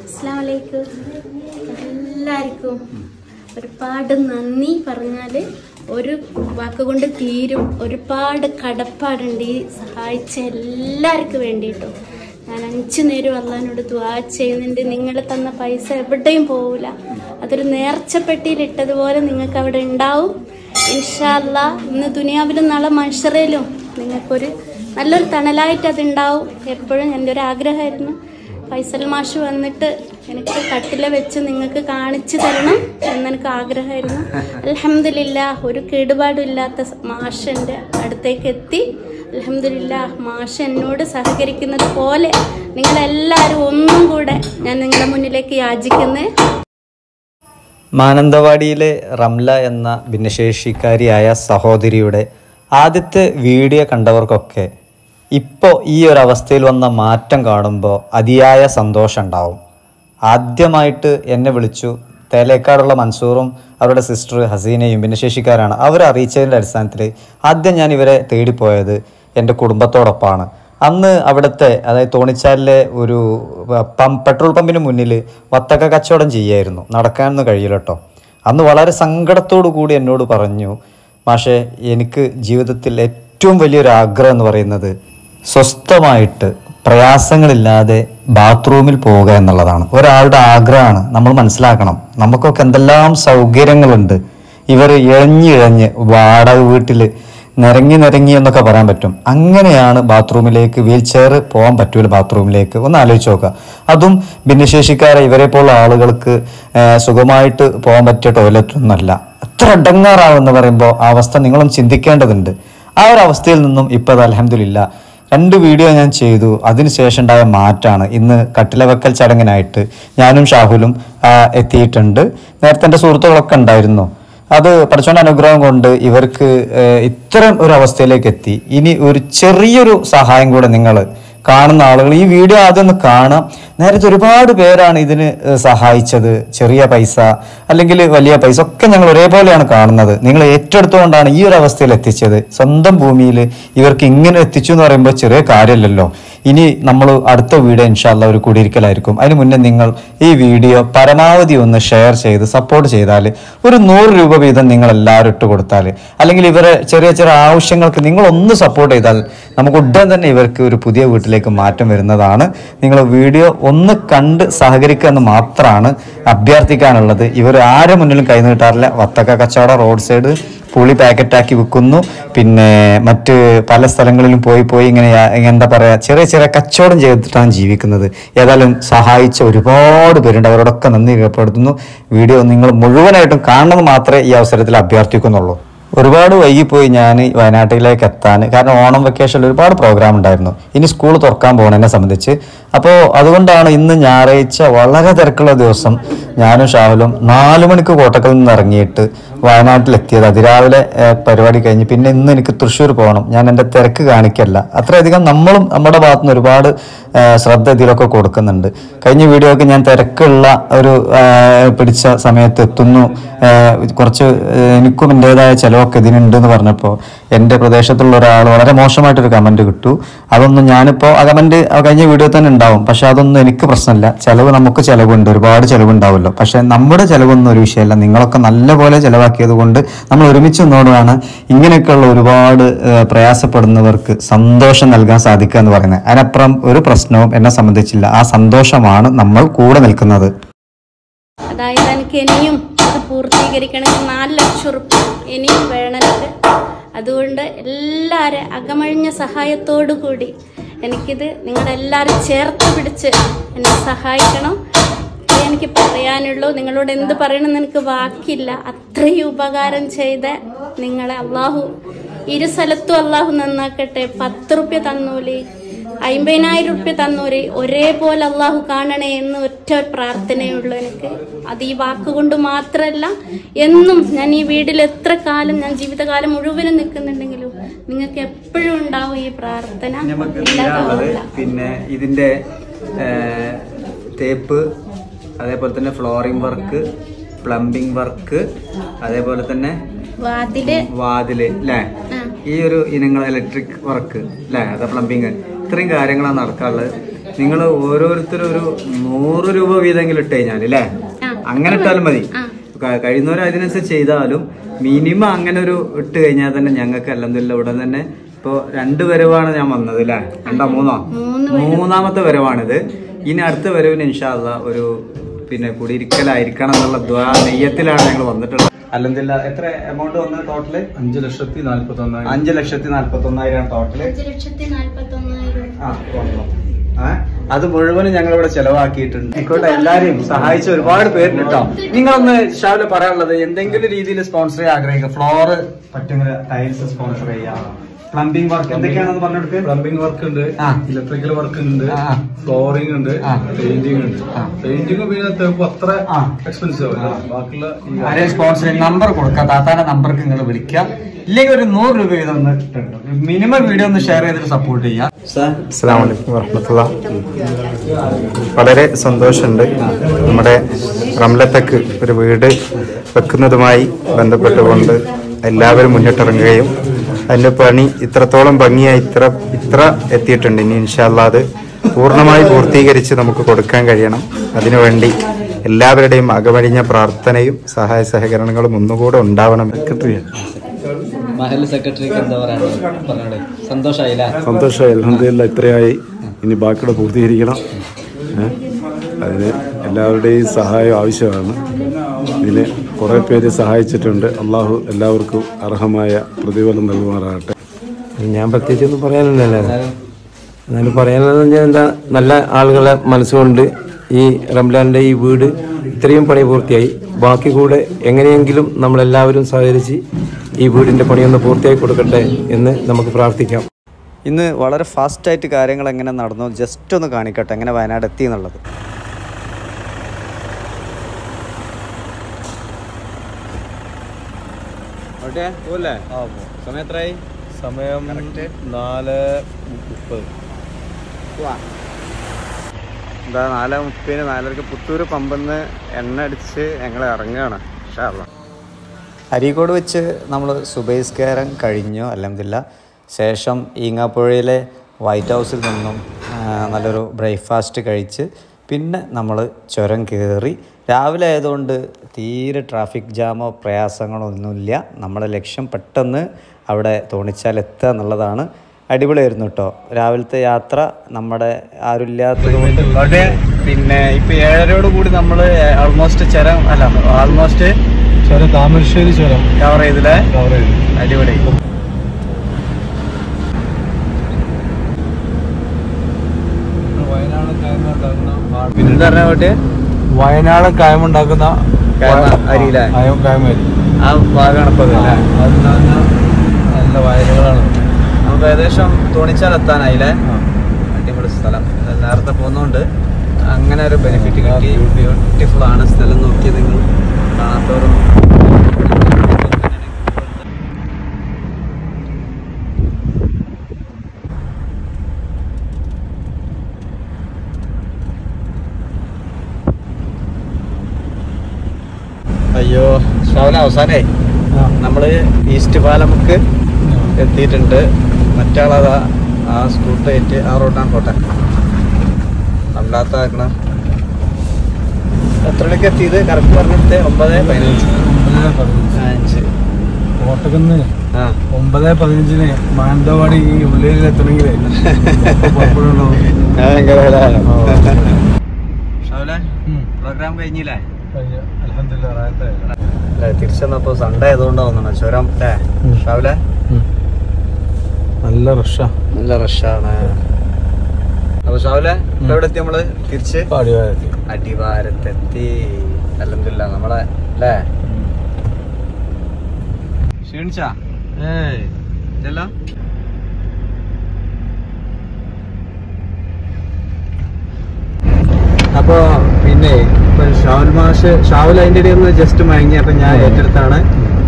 അസ്സലാമു അലൈക്കും. എല്ലാവർക്കും ഒരുപാട് നന്ദി പറഞ്ഞാൽ ഒരു വാക്കുകൊണ്ട് തീരും. ഒരുപാട് കടപ്പാടുണ്ട് ഈ സഹായിച്ച എല്ലാവർക്കും വേണ്ടിയിട്ടും. ഞാൻ 5 നേരം അള്ളാഹിനോട് ദുആ ചെയ്യുന്നുണ്ട്. നിങ്ങൾ തന്ന പൈസ എവിടെയും പോവില്ല. അതൊരു നേർച്ചപ്പെട്ടിയിലിട്ടതുപോലെ നിങ്ങൾക്ക് അവിടെ ഉണ്ടാവും. ഇൻഷാ അല്ലാഹ് ഇന്ന് ദുനിയാവിലും നാളെ മഹ്ശറയിലും നിങ്ങൾക്കൊരു നല്ലൊരു തണലായിട്ട് അതുണ്ടാവും. എപ്പോഴും എൻ്റെ ഒരു ആഗ്രഹമായിരുന്നു ഫൈസൽ മാഷ് വന്നിട്ട് എനിക്ക് കട്ടില വെച്ച് നിങ്ങൾക്ക് കാണിച്ചു തരണം എന്നെനിക്ക് ആഗ്രഹമായിരുന്നു. അൽഹംദുലില്ലാഹ് ഒരു കേടുപാടും ഇല്ലാത്ത മാഷ് എൻ്റെ അടുത്തേക്ക് എത്തി. അൽഹംദുലില്ലാഹ് മാഷ് എന്നോട് സഹകരിക്കുന്നത് പോലെ നിങ്ങളെല്ലാവരും ഒന്നും കൂടെ ഞാൻ നിങ്ങളുടെ മുന്നിലേക്ക് യാചിക്കുന്നത്. മാനന്തവാടിയിലെ റംല എന്ന ഭിന്നശേഷിക്കാരിയായ സഹോദരിയുടെ ആദ്യത്തെ വീഡിയോ കണ്ടവർക്കൊക്കെ ഇപ്പോൾ ഈ ഒരു അവസ്ഥയിൽ വന്ന മാറ്റം കാണുമ്പോൾ അതിയായ സന്തോഷം ഉണ്ടാവും. ആദ്യമായിട്ട് എന്നെ വിളിച്ചു തേലേക്കാടുള്ള മൻസൂറും അവരുടെ സിസ്റ്റർ ഹസീനയും ഭിന്നശേഷിക്കാരാണ്. അവരെ അറിയിച്ചതിൻ്റെ അടിസ്ഥാനത്തിൽ ആദ്യം ഞാൻ ഇവരെ തേടിപ്പോയത് എൻ്റെ കുടുംബത്തോടൊപ്പമാണ്. അന്ന് അവിടുത്തെ അതായത് തോണിച്ചാലിലെ ഒരു പെട്രോൾ പമ്പിന് മുന്നിൽ വത്തക്ക കച്ചവടം ചെയ്യായിരുന്നു. നടക്കാനൊന്നും കഴിയില്ല കേട്ടോ. അന്ന് വളരെ സങ്കടത്തോടു കൂടി എന്നോട് പറഞ്ഞു, മാഷേ എനിക്ക് ജീവിതത്തിൽ ഏറ്റവും വലിയൊരു ആഗ്രഹം എന്ന് പറയുന്നത് സ്വസ്ഥമായിട്ട് പ്രയാസങ്ങളില്ലാതെ ബാത്റൂമിൽ പോവുക എന്നുള്ളതാണ്. ഒരാളുടെ ആഗ്രഹമാണ്. നമ്മൾ മനസ്സിലാക്കണം, നമുക്കൊക്കെ എന്തെല്ലാം സൗകര്യങ്ങളുണ്ട്. ഇവർ ഇഴഞ്ഞിഴഞ്ഞ് വാടക വീട്ടിൽ നിരങ്ങി എന്നൊക്കെ പറയാൻ പറ്റും. അങ്ങനെയാണ് ബാത്റൂമിലേക്ക് വീൽ ചെയർ പോകാൻ പറ്റൂല. ബാത്റൂമിലേക്ക് ഒന്ന് ആലോചിച്ച് നോക്കുക. അതും ഭിന്നശേഷിക്കാരെ ഇവരെ പോലുള്ള ആളുകൾക്ക് സുഖമായിട്ട് പോകാൻ പറ്റിയ ടോയ്ലറ്റ് ഒന്നുമല്ല. എത്ര ഇടങ്ങാറാവെന്ന് പറയുമ്പോൾ ആ അവസ്ഥ നിങ്ങളും ചിന്തിക്കേണ്ടതുണ്ട്. ആ ഒരു അവസ്ഥയിൽ നിന്നും ഇപ്പോൾ അൽഹംദുലില്ലാ 2 വീഡിയോ ഞാൻ ചെയ്തു. അതിനുശേഷം ഉണ്ടായ മാറ്റാണ്. ഇന്ന് കട്ടില വെക്കൽ ചടങ്ങിനായിട്ട് ഞാനും ഷാഹുലും എത്തിയിട്ടുണ്ട്. നേരത്തെ എൻ്റെ സുഹൃത്തുക്കളൊക്കെ ഉണ്ടായിരുന്നു. അത് പഠിച്ചോണ്ട അനുഗ്രഹം കൊണ്ട് ഇവർക്ക് ഇത്തരം ഒരു അവസ്ഥയിലേക്ക് എത്തി. ഇനി ഒരു ചെറിയൊരു സഹായം കൂടെ നിങ്ങൾ കാണുന്ന ആളുകൾ ഈ വീഡിയോ ആദ്യം ഒന്ന് കാണാം. നേരത്തെ ഒരുപാട് പേരാണ് ഇതിന് സഹായിച്ചത്. ചെറിയ പൈസ അല്ലെങ്കിൽ വലിയ പൈസ ഒക്കെ ഞങ്ങൾ ഒരേപോലെയാണ് കാണുന്നത്. നിങ്ങൾ ഏറ്റെടുത്തുകൊണ്ടാണ് ഈ ഒരു അവസ്ഥയിൽ എത്തിച്ചത്. സ്വന്തം ഭൂമിയിൽ ഇവർക്ക് ഇങ്ങനെ എത്തിച്ചു എന്ന് പറയുമ്പോൾ ചെറിയ കാര്യമല്ലല്ലോ. ഇനി നമ്മൾ അടുത്ത വീഡിയോ ഇൻഷാ അല്ലാഹ് ഒരു കുടിയിരിക്കലായിരിക്കും. അതിന് മുന്നേ നിങ്ങൾ ഈ വീഡിയോ പരമാവധി ഒന്ന് ഷെയർ ചെയ്ത് സപ്പോർട്ട് ചെയ്താൽ ഒരു 100 രൂപ വീതം നിങ്ങൾ എല്ലാവരും ഇട്ട് കൊടുത്താൽ അല്ലെങ്കിൽ ഇവരെ ചെറിയ ചെറിയ ആവശ്യങ്ങൾക്ക് നിങ്ങൾ ഒന്ന് സപ്പോർട്ട് ചെയ്താൽ നമുക്ക് ഉടൻ തന്നെ ഇവർക്ക് ഒരു പുതിയ വീട്ടിലേക്ക് മാറ്റം വരുന്നതാണ്. നിങ്ങൾ വീഡിയോ ഒന്ന് കണ്ട് സഹകരിക്കുക എന്ന് മാത്രമാണ് അഭ്യർത്ഥിക്കാനുള്ളത്. ഇവർ ആരും മുന്നിലും കൈ നീട്ടാറില്ല. വത്തക്ക കച്ചവടം റോഡ് സൈഡ് പുളി പാക്കറ്റാക്കി വിൽക്കുന്നു. പിന്നെ മറ്റ് പല സ്ഥലങ്ങളിലും പോയി ഇങ്ങനെ എന്താ പറയുക ചെറിയ ചെറിയ കച്ചവടം ചെയ്തിട്ടാണ് ജീവിക്കുന്നത്. ഏതായാലും സഹായിച്ച ഒരുപാട് പേരുണ്ട്. അവരോടൊക്കെ നന്ദി രേഖപ്പെടുത്തുന്നു. വീഡിയോ നിങ്ങൾ മുഴുവനായിട്ടും കാണണമെന്ന് മാത്രമേ ഈ അവസരത്തിൽ അഭ്യർത്ഥിക്കുന്നുള്ളൂ. ഒരുപാട് വൈകിപ്പോയി ഞാൻ വയനാട്ടിലേക്ക് എത്താൻ. കാരണം ഓണം വെക്കേഷനിൽ ഒരുപാട് പ്രോഗ്രാം ഉണ്ടായിരുന്നു. ഇനി സ്കൂൾ തുറക്കാൻ പോകണതിനെ സംബന്ധിച്ച്. അപ്പോൾ അതുകൊണ്ടാണ് ഇന്ന് ഞായറാഴ്ച വളരെ തിരക്കുള്ള ദിവസം ഞാനും ഷാഹുലും 4 മണിക്ക് കോട്ടക്കൽ നിന്ന് ഇറങ്ങിയിട്ട് വയനാട്ടിലെത്തിയത്. അതിരാവിലെ പരിപാടി കഴിഞ്ഞ് പിന്നെ ഇന്ന് എനിക്ക് തൃശ്ശൂർ പോകണം. ഞാൻ എൻ്റെ തിരക്ക് കാണിക്കല്ല. അത്രയധികം നമ്മളും നമ്മുടെ ഭാഗത്തുനിന്ന് ഒരുപാട് ശ്രദ്ധ ഇതിലൊക്കെ കൊടുക്കുന്നുണ്ട്. കഴിഞ്ഞ വീഡിയോ ഒക്കെ ഞാൻ തിരക്കുള്ള ഒരു പിടിച്ച സമയത്ത് എത്തുന്നു. കുറച്ച് എനിക്കും എൻ്റെതായ ചിലവൊക്കെ ഇതിനുണ്ടെന്ന് പറഞ്ഞപ്പോൾ എൻ്റെ പ്രദേശത്തുള്ള ഒരാൾ വളരെ മോശമായിട്ടൊരു കമൻറ്റ് കിട്ടു. അതൊന്നും ഞാനിപ്പോൾ ആ കമൻറ്റ് കഴിഞ്ഞ വീഡിയോ തന്നെ ഉണ്ടാവും. പക്ഷെ അതൊന്നും എനിക്ക് പ്രശ്നമില്ല. ചിലവ് നമുക്ക് ചിലവുണ്ട്, ഒരുപാട് ചിലവുണ്ടാവുമല്ലോ. പക്ഷെ നമ്മുടെ ചിലവൊന്നും ഒരു വിഷയമല്ല. നിങ്ങളൊക്കെ നല്ലപോലെ ചിലവാക്കിയത് കൊണ്ട് നമ്മൾ ഒരുമിച്ച് നിന്നോടാണ് ഇങ്ങനെയൊക്കെയുള്ള ഒരുപാട് പ്രയാസപ്പെടുന്നവർക്ക് സന്തോഷം നൽകാൻ സാധിക്കുക എന്ന് പറയുന്നത്. അതിനപ്പുറം ഒരു പ്രശ്നവും എന്നെ സംബന്ധിച്ചില്ല. ആ സന്തോഷമാണ് നമ്മൾ കൂടെ നിൽക്കുന്നത്. അതായത് എനിക്ക് ഇനിയും അത് പൂർത്തീകരിക്കണമെങ്കിൽ 4 ലക്ഷം റുപ്യ ഇനിയും വേണമെങ്കിൽ. അതുകൊണ്ട് എല്ലാവരും അകമഴിഞ്ഞ സഹായത്തോടു കൂടി എനിക്കിത് നിങ്ങളെല്ലാവരും ചേർത്ത് പിടിച്ച് എന്നെ സഹായിക്കണം. എനിക്ക് പറയാനുള്ളൂ. നിങ്ങളോട് എന്ത് പറയണമെന്ന് എനിക്ക് വാക്കില്ല. അത്രയും ഉപകാരം ചെയ്ത നിങ്ങളെ അള്ളാഹു ഇരു സ്ഥലത്തും അള്ളാഹു നന്നാക്കട്ടെ. 10 റുപ്യ തന്നൂലേ 50,000 റുപ്യ തന്നൂര് ഒരേപോലെ അള്ളാഹു കാണണേ എന്ന് ഒറ്റ പ്രാർത്ഥനയുള്ളൂ എനിക്ക്. അത് ഈ വാക്കുകൊണ്ട് മാത്രമല്ല, എന്നും ഞാൻ ഈ വീട്ടിൽ എത്ര കാലം ഞാൻ ജീവിതകാലം മുഴുവനും നിൽക്കുന്നുണ്ടെങ്കിലും നിങ്ങൾക്ക് എപ്പോഴും ഉണ്ടാവും ഈ പ്രാർത്ഥന. പിന്നെ ഇതിന്റെ തേപ്പ്, അതേപോലെ തന്നെ ഫ്ലോറിംഗ് വർക്ക്, പ്ലംബിംഗ് വർക്ക്, അതേപോലെ തന്നെ വാതില് അല്ലേ, ഈ ഒരു ഇനങ്ങൾ ഇലക്ട്രിക് വർക്ക് അല്ലേ, അത് പ്ലംബിങ്, ഇത്രയും കാര്യങ്ങളാണ് നടക്കാറുള്ളത്. നിങ്ങൾ ഓരോരുത്തരും ഒരു 100 രൂപ വീതെങ്കിലും ഇട്ട് കഴിഞ്ഞാൽ അല്ലേ, അങ്ങനെ ഇട്ടാലും മതി. കഴിയുന്നവർ അതിനനുസരിച്ച് ചെയ്താലും മിനിമം അങ്ങനെ ഒരു ഇട്ട് കഴിഞ്ഞാൽ തന്നെ ഞങ്ങൾക്ക് അൽഹംദുലില്ലാ ഉടൻ തന്നെ ഇപ്പൊ 2 വരവാണ് ഞാൻ വന്നത് അല്ലേ, 3ാമത്തെ വരവാണിത്. ഇനി അടുത്ത വരവിന് ഇൻഷാ അല്ലാഹ് ഒരു പിന്നെ കുടിയിരിക്കലായിരിക്കണം എന്നുള്ള ദ്വാ നെയ്യത്തിലാണ് ഞങ്ങൾ വന്നിട്ടുള്ളത്. അൽഹംദുലില്ലാ എത്ര എമൗണ്ട് വന്നത് ടോട്ടല്? 5,41,000. 5,41,000 ടോട്ടല്. 5,41,000. അത് മുഴുവനും ഞങ്ങളിവിടെ ചെലവാക്കിയിട്ടുണ്ട്. ആയിക്കോട്ടെ, എല്ലാരെയും സഹായിച്ച ഒരുപാട് പേരുണ്ട് കേട്ടോ. നിങ്ങളൊന്ന് ഷാവിലെ പറയാനുള്ളത് എന്തെങ്കിലും രീതിയിൽ സ്പോൺസർ ചെയ്യാൻ ആഗ്രഹിക്കുക, ഫ്ലോറ് പറ്റുന്ന ടൈൽസ് സ്പോൺസർ ചെയ്യാം, പ്ലംബിംഗ് വർക്ക് എന്തൊക്കെയാണെന്ന് പറഞ്ഞെടുക്കുക. പ്ലംബിംഗ് വർക്ക് ഉണ്ട്, ഇലക്ട്രിക്കൽ വർക്ക് ഉണ്ട്, ഫ്ലോറിംഗ് ഉണ്ട്, പെയിന്റിംഗ് ഉണ്ട്. പെയിന്റിംഗ് പിന്നെ അത്ര എക്സ്പെൻസീവ് ആവില്ല. ബാക്കിയുള്ള ആരെയും സ്പോൺസർ നമ്പർ കൊടുക്കാം, താത്താന്റെ നമ്പർക്ക് നിങ്ങൾ വിളിക്കാം. ഇല്ലെങ്കിൽ ഒരു 100 രൂപ വീതം ഒന്ന് മിനിമം വീഡിയോ ഒന്ന് ഷെയർ ചെയ്തിട്ട് സപ്പോർട്ട് ചെയ്യാം. അസ്സലാമു അലൈക്കും വറഹ്മത്തുള്ളാഹി. വളരെ സന്തോഷമുണ്ട്. നമ്മുടെ റംലത്തക്ക് ഒരു വീട് വെക്കുന്നതുമായി ബന്ധപ്പെട്ടുകൊണ്ട് എല്ലാവരും മുന്നിട്ടിറങ്ങുകയും അതിന്റെ പണി ഇത്രത്തോളം ഭംഗിയായി ഇത്ര എത്തിയിട്ടുണ്ട്. ഇനി ഇൻഷാ അല്ലാഹ് അത് പൂർണ്ണമായി പൂർത്തീകരിച്ച് നമുക്ക് കൊടുക്കാൻ കഴിയണം. അതിനുവേണ്ടി എല്ലാവരുടെയും അകമഴിഞ്ഞ പ്രാർത്ഥനയും സഹായ സഹകരണങ്ങളും ഒന്നുകൂടെ ഉണ്ടാവണം. സെക്രട്ടറിക്ക് എന്താ പറയാനുള്ളത്? സന്തോഷമായി അൽഹംദുലില്ലാ ഇത്രയായി. ഇനി ബാക്കിയുടെ പൂർത്തീകരിക്കണം. അതിന് എല്ലാവരുടെയും സഹായം ആവശ്യമാണ്. ഇതിന് കുറേ പേര് സഹായിച്ചിട്ടുണ്ട്. അള്ളാഹു എല്ലാവർക്കും അർഹമായ പ്രതിഫലം നൽകുമാറാകട്ടെ. ഞാൻ പ്രത്യേകിച്ചൊന്നും പറയാനില്ലല്ലോ. എന്നാലും പറയാനുള്ളത് എന്താ, നല്ല ആളുകളെ മനസ്സുകൊണ്ട് ഈ റംലാന്റെ ഈ വീട് ഇത്രയും പണി പൂർത്തിയായി. ബാക്കി കൂടെ എങ്ങനെയെങ്കിലും നമ്മളെല്ലാവരും സഹകരിച്ച് ഈ വീടിന്റെ പണിയൊന്ന് പൂർത്തിയാക്കി കൊടുക്കട്ടെ എന്ന് നമുക്ക് പ്രാർത്ഥിക്കാം. ഇന്ന് വളരെ ഫാസ്റ്റായിട്ട് കാര്യങ്ങൾ എങ്ങനെ നടന്നു ജസ്റ്റ് ഒന്ന് കാണിക്കട്ടെ, എങ്ങനെ വയനാട് എത്തി എന്നുള്ളത്. സമയം എത്രയായി? സമയം 4:30. എന്താ 4:30, 4:30 പുത്തൂര് പമ്പെന്ന് എണ്ണ അടിച്ച് ഞങ്ങൾ ഇറങ്ങുകയാണ്. ഇൻഷാ അല്ലാഹ് അരീക്കോട് വെച്ച് നമ്മൾ സുബൈസ്കാരം കഴിഞ്ഞു അൽഹംദുലില്ലാ. ശേഷം ഈങ്ങാപ്പുഴയിലെ വൈറ്റ് ഹൗസിൽ നിന്നും നല്ലൊരു ബ്രേക്ക്ഫാസ്റ്റ് കഴിച്ച് പിന്നെ നമ്മൾ ചുരം കയറി. രാവിലെ ആയതുകൊണ്ട് തീരെ ട്രാഫിക് ജാമോ പ്രയാസങ്ങളോ ഒന്നുമില്ല. നമ്മുടെ ലക്ഷ്യം പെട്ടെന്ന് അവിടെ തോണിച്ചാൽ എത്തുക എന്നുള്ളതാണ്. അടിപൊളിയായിരുന്നു കേട്ടോ രാവിലത്തെ യാത്ര. നമ്മുടെ ആരുമില്ലാത്തത് കൊണ്ട് പിന്നെ ഇപ്പം 7:30 കൂടി നമ്മൾ ഓൾമോസ്റ്റ് താമരശ്ശേരി ചുരം കവർ ചെയ്തില്ലേ? അടിപൊളി. വയനാട് കായമുണ്ടാക്കുന്ന അരിയിലെ കായമരി ആ ഭാഗമാണ് ഇപ്പൊ നല്ല വയലുകളാണ്. നമുക്ക് ഏകദേശം തോണിച്ചാൽ എത്താനായില്ലേ? അടിപൊളി സ്ഥലം. നേരത്തെ പോകുന്നോണ്ട് അങ്ങനെ ഒരു ബെനിഫിറ്റ് കിട്ടി. ബ്യൂട്ടിഫുൾ ആണ് സ്ഥലം. നോക്കിയത് നിങ്ങൾ കാണാത്തവരും അയ്യോ ശ്രാവണ അവസാനേ നമ്മള് ഈസ്റ്റ് പാലമുക്ക് എത്തിയിട്ടുണ്ട്. മറ്റാളതാ ആ സ്കൂട്ടർ ഏറ്റ് ആ റോഡാണ് പോട്ടെ. അല്ലാത്ത എത്ര മണിക്ക് എത്തിയത് കറക്റ്റ് പറഞ്ഞിട്ട്? 9:15. കോട്ടക്കുന്ന് 9:15 മാനന്തവാടി ഈ ഉള്ളിൽ എത്തണമെങ്കിൽ പ്രോഗ്രാം കഴിഞ്ഞില്ലേ? അൽഹംദുലില്ലാ തിരിച്ചെന്നപ്പോ സൺഡേ ആയതുകൊണ്ടാവുന്ന ചുരം അല്ലേ ഷാവിലെ? നല്ല റഷാണ്. അപ്പൊ ഷാവിലെ എവിടെ എത്തി? നമ്മള് തിരിച്ച് അടിവാരത്തി അടിവാരത്തെത്തി. അൽഹംദുലില്ലാ നമ്മളെ അല്ലേ? ക്ഷീണിച്ചാ? ഇതല്ലോ അപ്പൊ പിന്നെ ഇപ്പൊ ഷാവുൽ അതിന്റെ ഇടയിൽ ഒന്ന് ജസ്റ്റ് മയങ്ങി. അപ്പൊ ഞാൻ ഏറ്റെടുത്താണ്.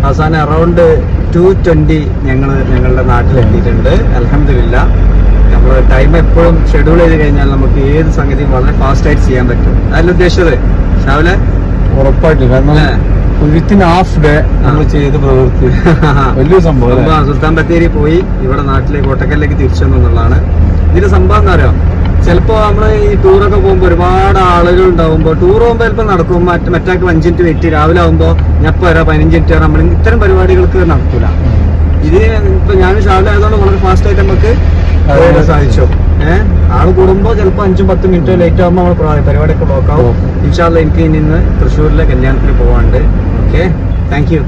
അവസാനം അറൗണ്ട് 2:20 ഞങ്ങളുടെ നാട്ടിലെത്തിയിട്ടുണ്ട്. അൽഹംദുലില്ലാ. നമ്മൾ ടൈം എപ്പോഴും ഷെഡ്യൂൾ ചെയ്ത് കഴിഞ്ഞാൽ നമുക്ക് ഏത് സംഗതിയും വളരെ ഫാസ്റ്റ് ആയിട്ട് ചെയ്യാൻ പറ്റും. അതല്ല ഉദ്ദേശിച്ചത് ഷാവുലെ? ഉറപ്പായിട്ടും. കാരണം വിത്തിൻ ഹാഫ് ഡേ നമ്മൾ ചെയ്ത പ്രവൃത്തി വലിയ സംഭവം. സുൽത്താൻ ബത്തേരി പോയി ഇവിടെ നാട്ടിലേക്ക് കോട്ടക്കലിലേക്ക് തിരിച്ചു വന്നു എന്നുള്ളതാണ് ഇതിന്റെ സംഭവം. എന്താ പറയാ, ചിലപ്പോ നമ്മള് ഈ ടൂറൊക്കെ പോകുമ്പോ ഒരുപാട് ആളുകൾ ഉണ്ടാവുമ്പോ ടൂർ പോകുമ്പോ ചിലപ്പോൾ നടക്കും, മറ്റാൾക്ക് 5 മിനിറ്റ് വെയിറ്റ്, രാവിലെ ആകുമ്പോ ഞാൻ വരാം 15 മിനിറ്റ് വരാം, നമ്മൾ ഇത്തരം പരിപാടികൾക്ക് നടക്കൂല. ഇത് ഇപ്പൊ ഞാൻ രാവിലെ ആയതുകൊണ്ട് വളരെ ഫാസ്റ്റ് ആയിട്ട് നമുക്ക് സാധിച്ചു. ആള് കൂടുമ്പോ ചിലപ്പോ 5-10 മിനിറ്റ് ലേറ്റ് ആകുമ്പോൾ നമ്മൾ പരിപാടിയൊക്കെ ബ്ലോക്ക് ആവും. ഇൻഷാ അല്ലാഹ് എനിക്ക് ഇന്ന് തൃശ്ശൂരിലെ കല്യാണത്തിന് പോവാണ്ട്. Okay, thank you.